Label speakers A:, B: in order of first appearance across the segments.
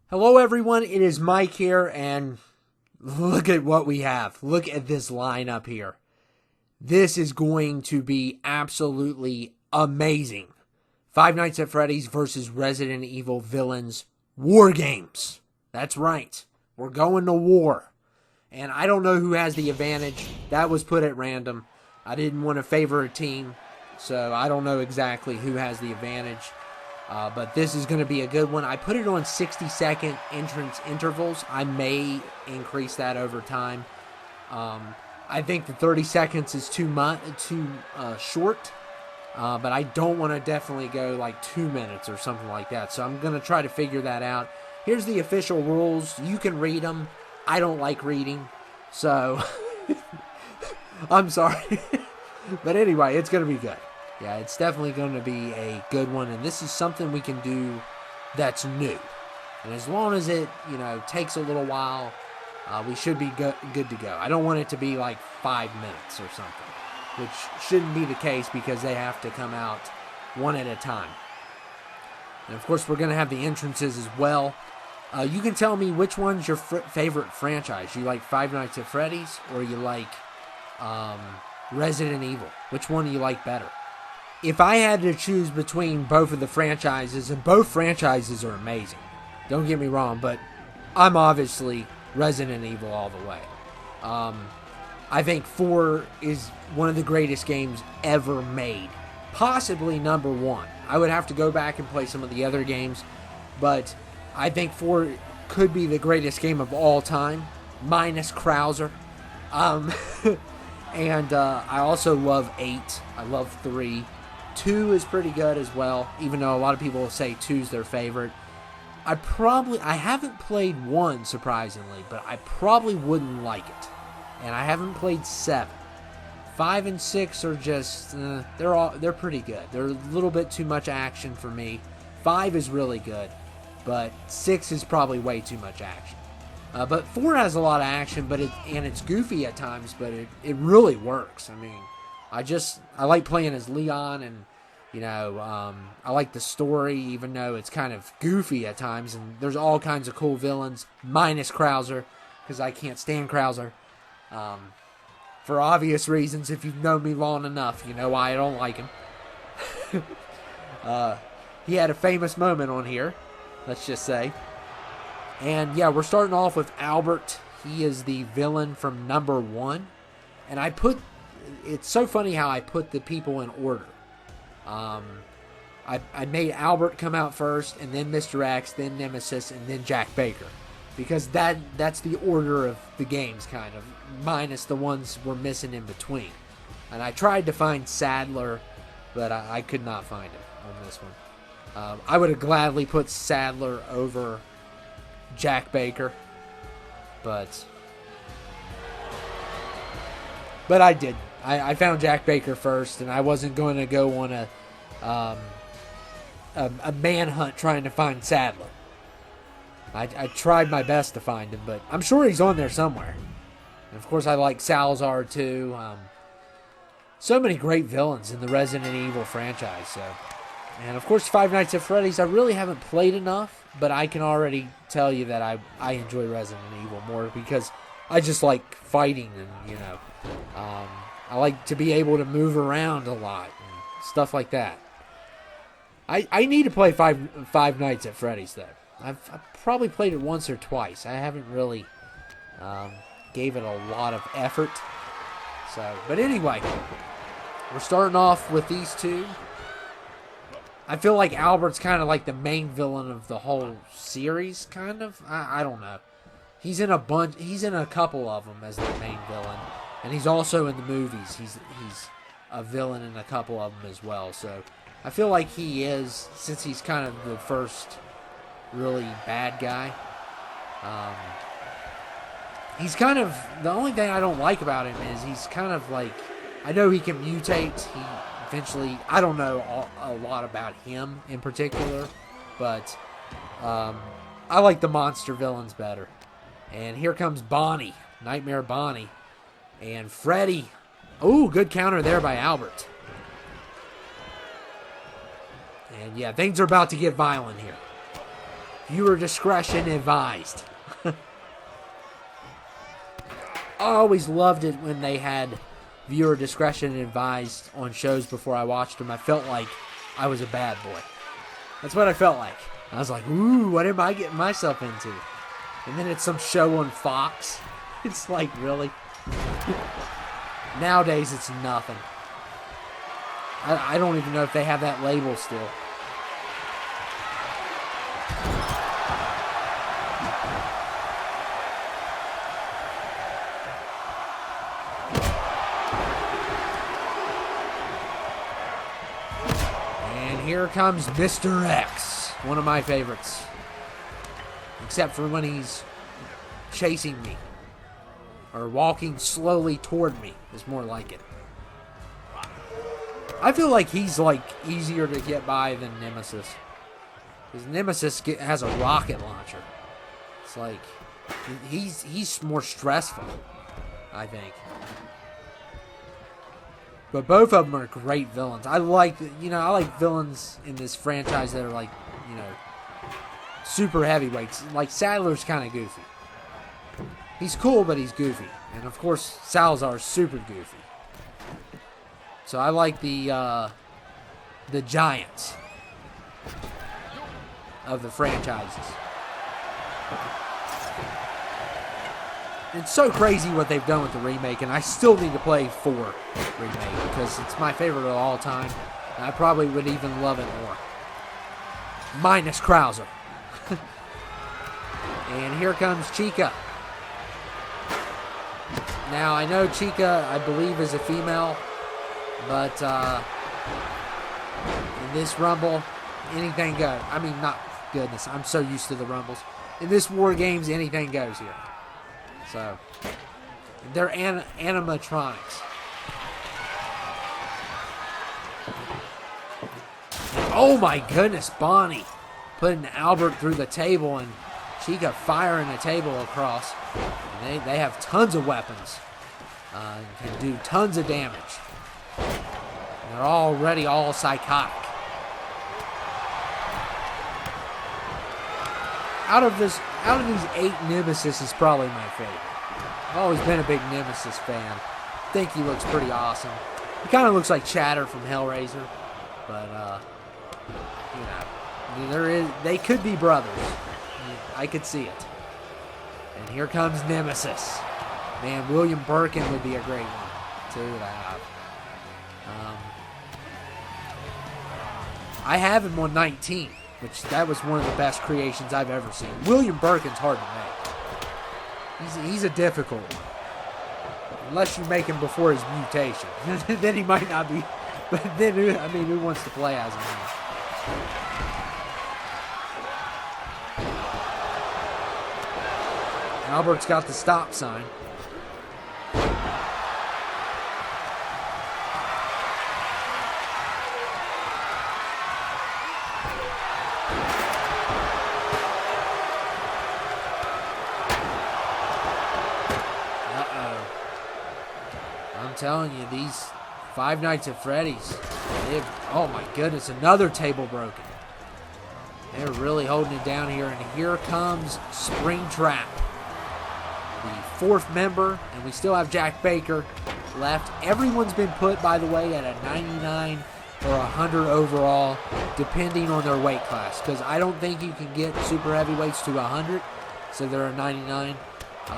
A: Hello everyone, it is Mike here, and look at what we have. Look at this lineup here. This is going to be absolutely amazing. Five Nights at Freddy's versus Resident Evil Villains Wargames. That's right. We're going to war. And I don't know who has the advantage. That was put at random. I didn't want to favor a team, so I don't know exactly who has the advantage. But this is going to be a good one. I put it on 60-second entrance intervals. I may increase that over time. I think the 30 seconds is too short. But I don't want to definitely go like 2 minutes or something like that. So I'm going to try to figure that out. Here's the official rules. You can read them. I don't like reading. So I'm sorry. But anyway, it's going to be good. Yeah, it's definitely going to be a good one, and this is something we can do that's new. And as long as it, takes a little while, we should be good to go. I don't want it to be like 5 minutes or something, which shouldn't be the case because they have to come out one at a time. And of course, we're going to have the entrances as well. You can tell me which one's your favorite franchise. You like Five Nights at Freddy's, or you like Resident Evil? Which one do you like better? If I had to choose between both of the franchises, and both franchises are amazing, don't get me wrong, but I'm obviously Resident Evil all the way. I think 4 is one of the greatest games ever made. Possibly number 1. I would have to go back and play some of the other games, but I think 4 could be the greatest game of all time, minus Krauser. And I also love 8. I love 3. 2 is pretty good as well, even though a lot of people will say 2's their favorite. I haven't played 1, surprisingly, but I probably wouldn't like it. And I haven't played 7. 5 and 6 are just, they're pretty good. They're a little bit too much action for me. 5 is really good, but 6 is probably way too much action. But 4 has a lot of action, but it's goofy at times, but it really works. I mean, I like playing as Leon, and I like the story, even though it's kind of goofy at times, and there's all kinds of cool villains, minus Krauser, because I can't stand Krauser. For obvious reasons, if you've known me long enough, you know why I don't like him. He had a famous moment on here, let's just say. And yeah, we're starting off with Albert. He is the villain from number 1. And it's so funny how I put the people in order. I made Albert come out first, and then Mr. X, then Nemesis, and then Jack Baker. Because that's the order of the games, kind of, minus the ones we're missing in between. And I tried to find Sadler, but I could not find him on this one. I would have gladly put Sadler over Jack Baker, but I did. I found Jack Baker first, and I wasn't going to go on a manhunt trying to find Sadler. I tried my best to find him, but I'm sure he's on there somewhere. And of course, I like Salazar too. So many great villains in the Resident Evil franchise. And of course, Five Nights at Freddy's, I really haven't played enough, but I can already tell you that I enjoy Resident Evil more because I just like fighting, and I like to be able to move around a lot and stuff like that. I need to play Five Nights at Freddy's though. I've probably played it once or twice. I haven't really gave it a lot of effort. But anyway, we're starting off with these two. I feel like Albert's kind of like the main villain of the whole series, kind of. I don't know. He's in a couple of them as the main villain, and he's also in the movies. He's a villain in a couple of them as well. So I feel like he is, since he's kind of the first really bad guy. He's kind of, the only thing I don't like about him is he's kind of like, I know he can mutate. He eventually, I don't know a lot about him in particular, but I like the monster villains better. And here comes Bonnie, Nightmare Bonnie, and Freddy. Ooh, good counter there by Albert. And yeah, things are about to get violent here. Viewer discretion advised. I always loved it when they had viewer discretion advised on shows before I watched them. I felt like I was a bad boy. That's what I felt like. I was like, ooh, what am I getting myself into? And then it's some show on Fox. It's like, really? Nowadays, it's nothing. I don't even know if they have that label still. And here comes Mr. X, one of my favorites. Except for when he's chasing me. Or walking slowly toward me is more like it. I feel like he's like easier to get by than Nemesis. Because Nemesis has a rocket launcher. It's like he's more stressful, I think. But both of them are great villains. I like villains in this franchise that are like, super heavyweights. Like Sadler's kind of goofy. He's cool, but he's goofy. And of course, Salazar's super goofy. So I like the giants of the franchises. It's so crazy what they've done with the remake, and I still need to play 4 remake because it's my favorite of all time. And I probably would even love it more. Minus Krauser. And here comes Chica. Now, I know Chica, I believe, is a female, but in this Rumble, anything goes. I mean, not goodness, I'm so used to the Rumbles. In this Wargames, anything goes here. So, they're animatronics. Oh my goodness, Bonnie putting Albert through the table and Chica firing a table across. And they have tons of weapons. Can do tons of damage. And they're already all psychotic. Out of these 8, Nemesis is probably my favorite. I've always been a big Nemesis fan. I think he looks pretty awesome. He kind of looks like Chatter from Hellraiser, but I mean, they could be brothers. I could see it. And here comes Nemesis. Man, William Birkin would be a great one to have. I have him on 19, which that was one of the best creations I've ever seen. William Birkin's hard to make. He's a difficult one. Unless you make him before his mutation. Then he might not be. But then, I mean, who wants to play as him? Albert's got the stop sign. I'm telling you, these Five Nights at Freddy's, oh my goodness, another table broken. They're really holding it down here, and here comes Springtrap, the 4th member, and we still have Jack Baker left. Everyone's been put, by the way, at a 99 or 100 overall, depending on their weight class, because I don't think you can get super heavyweights to 100, so they're a 99,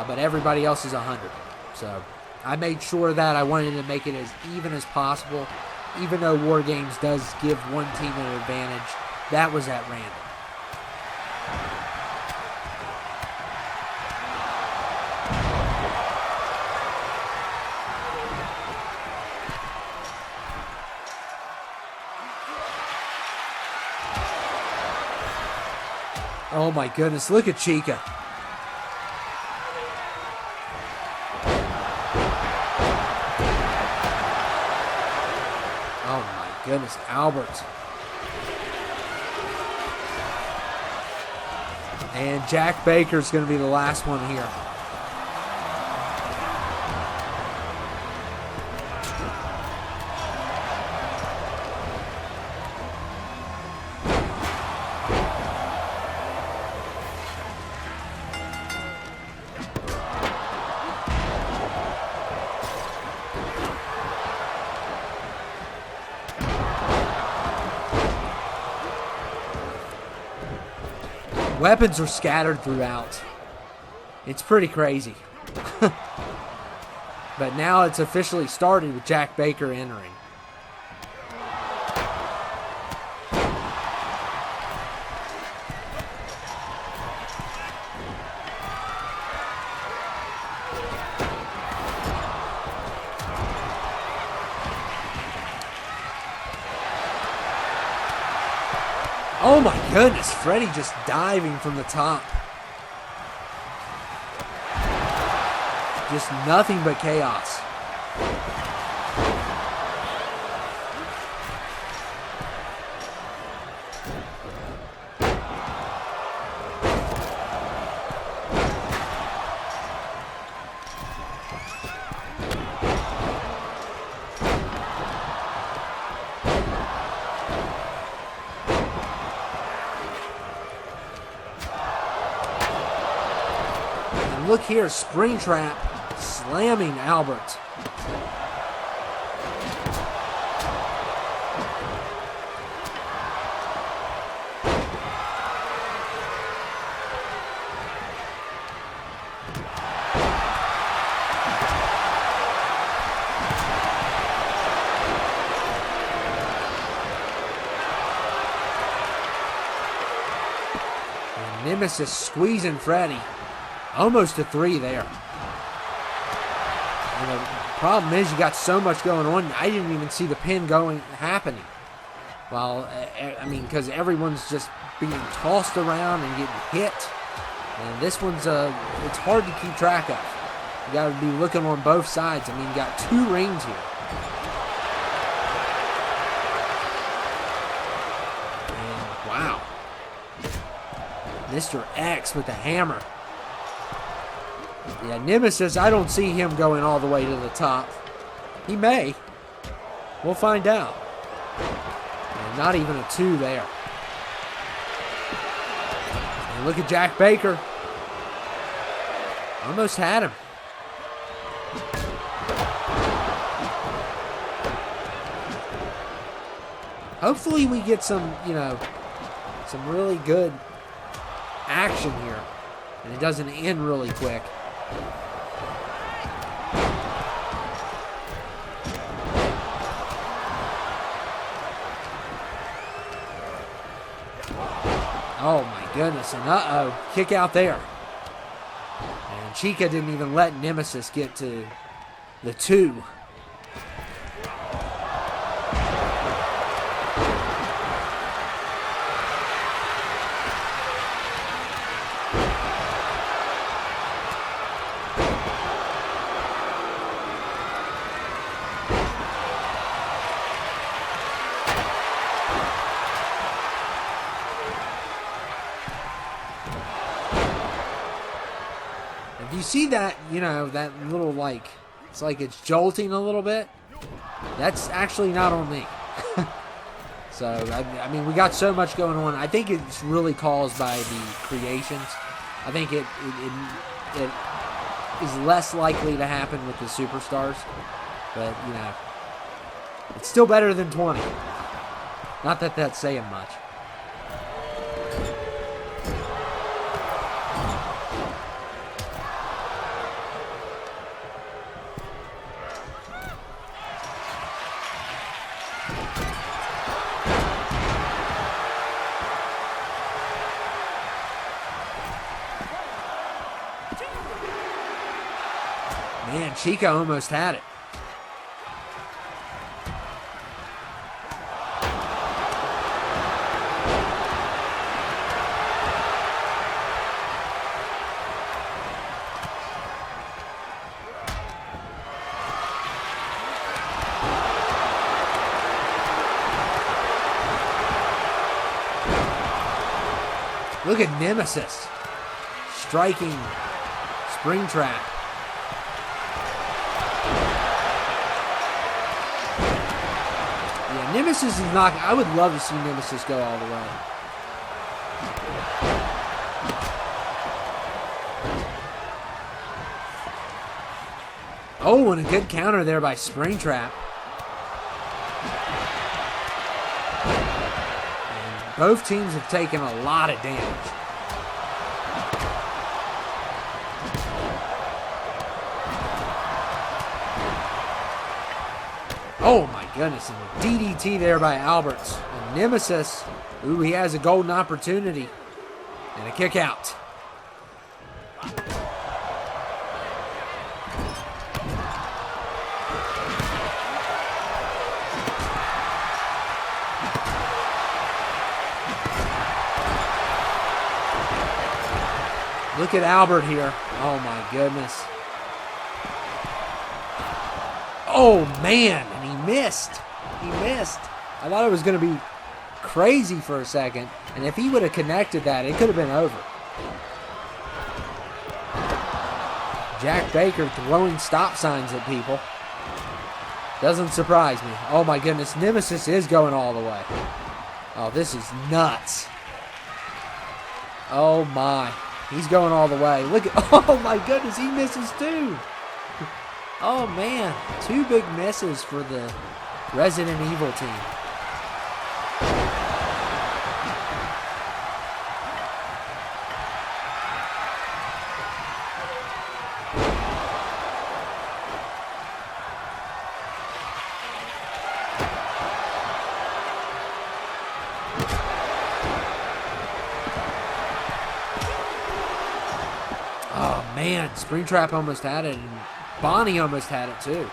A: but everybody else is 100. So I made sure that I wanted to make it as even as possible, even though Wargames does give one team an advantage. That was at random. Oh my goodness, look at Chica. Oh my goodness, Albert. And Jack Baker's going to be the last one here. weapons are scattered throughout. It's pretty crazy. But now it's officially started with Jack Baker entering. Oh my goodness, Freddy just diving from the top. Just nothing but chaos. And look here, Springtrap slamming Albert. And Nemesis squeezing Freddy. Almost a 3 there. And the problem is you got so much going on. I didn't even see the pin happening. Well, I mean, because everyone's just being tossed around and getting hit. And this one's it's hard to keep track of. You got to be looking on both sides. I mean, you got 2 rings here. And wow, Mr. X with the hammer. Yeah, Nemesis, I don't see him going all the way to the top. He may. We'll find out. And not even a 2 there. And look at Jack Baker. Almost had him. Hopefully we get some, some really good action here. And it doesn't end really quick. Oh my goodness, and uh-oh, kick out there. And Chica didn't even let Nemesis get to the 2. If you see that, that little, it's like it's jolting a little bit, that's actually not on me. So, I mean, we got so much going on. I think it's really caused by the creations. I think it is less likely to happen with the superstars. But, it's still better than 20. Not that that's saying much. Man, Chica almost had it. Look at Nemesis striking Springtrap. Yeah, Nemesis is not... I would love to see Nemesis go all the way. Oh, and a good counter there by Springtrap. And both teams have taken a lot of damage. Oh my goodness, and a DDT there by Alberts. And Nemesis, ooh, he has a golden opportunity. And a kick out. Look at Albert here. Oh my goodness. Oh man, and he missed. He missed. I thought it was going to be crazy for a second, and if he would have connected that, it could have been over. Jack Baker throwing stop signs at people. Doesn't surprise me. Oh my goodness, Nemesis is going all the way. Oh, this is nuts. Oh my. He's going all the way. Look at, oh my goodness, he misses too. Oh man, 2 big misses for the Resident Evil team. Oh man, Springtrap almost had it, and Bonnie almost had it too.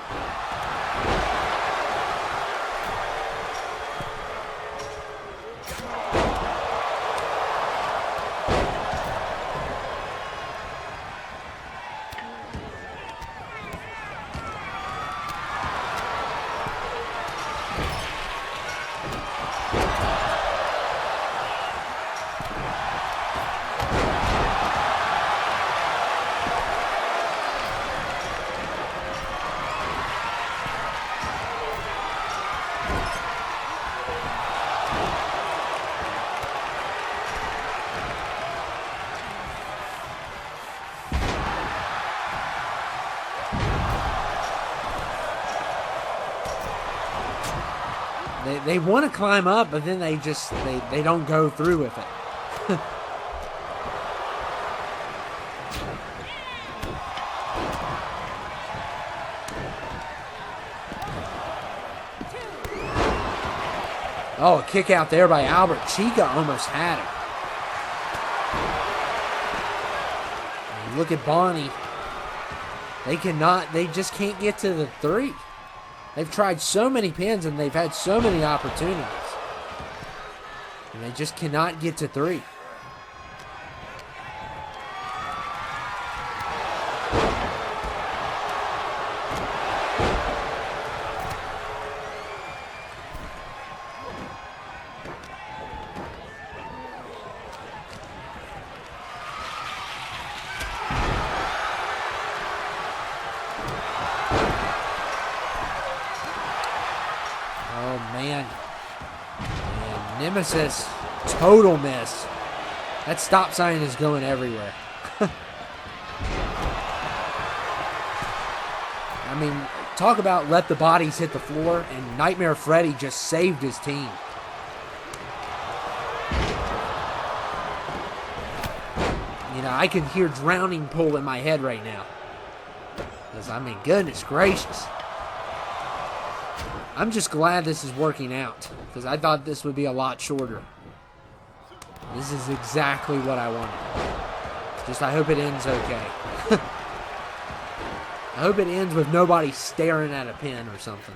A: They want to climb up, but then they don't go through with it. Oh, a kick out there by Albert. Chica almost had it. And look at Bonnie. They just can't get to the 3. They've tried so many pins and they've had so many opportunities. And they just cannot get to 3. Oh, man. And Nemesis, total miss. That stop sign is going everywhere. I mean, talk about let the bodies hit the floor, and Nightmare Freddy just saved his team. You know, I can hear Drowning Pool in my head right now. Because, I mean, goodness gracious. I'm just glad this is working out, because I thought this would be a lot shorter. This is exactly what I wanted. Just I hope it ends okay. I hope it ends with nobody staring at a pin or something.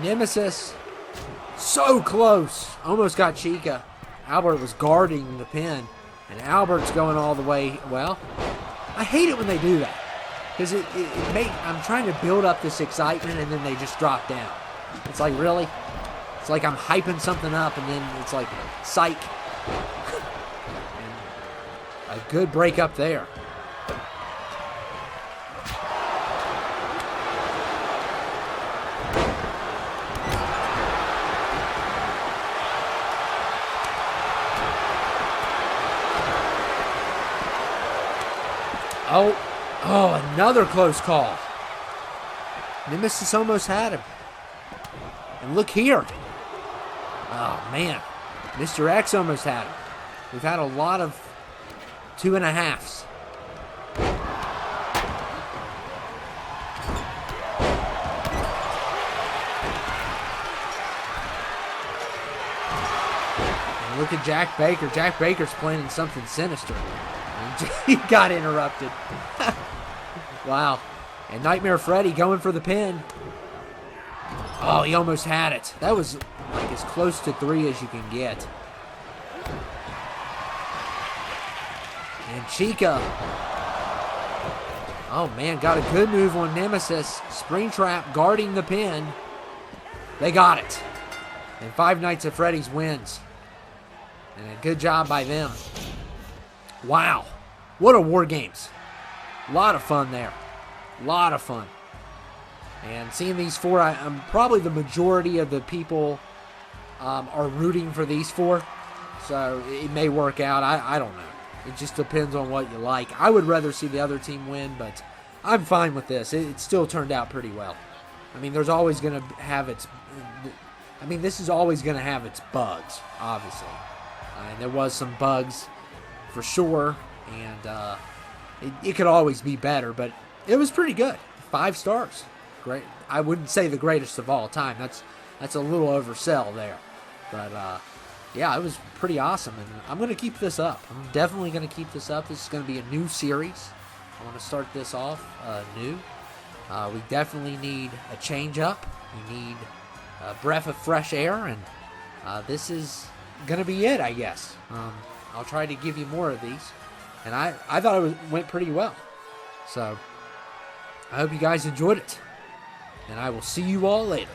A: Nemesis, so close, almost got Chica. Albert was guarding the pin, and Albert's going all the way. Well, I hate it when they do that, because I'm trying to build up this excitement, and then they just drop down. It's like, really? It's like I'm hyping something up, and then it's like, psych. And a good break up there. Oh, another close call. Nemesis almost had him. And look here. Oh, man. Mr. X almost had him. We've had a lot of 2.5s. And look at Jack Baker. Jack Baker's planning something sinister. And he got interrupted. Wow. And Nightmare Freddy going for the pin. Oh, he almost had it. That was like as close to 3 as you can get. And Chica. Oh, man, got a good move on Nemesis. Springtrap guarding the pin. They got it. And Five Nights at Freddy's wins. And a good job by them. Wow. What a Wargames. A lot of fun there. A lot of fun. And seeing these 4, I'm probably the majority of the people are rooting for these 4. So it may work out. I don't know. It just depends on what you like. I would rather see the other team win, but I'm fine with this. It still turned out pretty well. I mean, there's always going to have its... I mean, this is always going to have its bugs, obviously. And there was some bugs for sure. And it could always be better, but it was pretty good. 5 stars. Great. I wouldn't say the greatest of all time. That's a little oversell there. But yeah, it was pretty awesome, and I'm going to keep this up. I'm definitely going to keep this up. This is going to be a new series. I want to start this off new. We definitely need a change up. We need a breath of fresh air, and this is going to be it, I guess. I'll try to give you more of these, and I thought it went pretty well. So I hope you guys enjoyed it, and I will see you all later.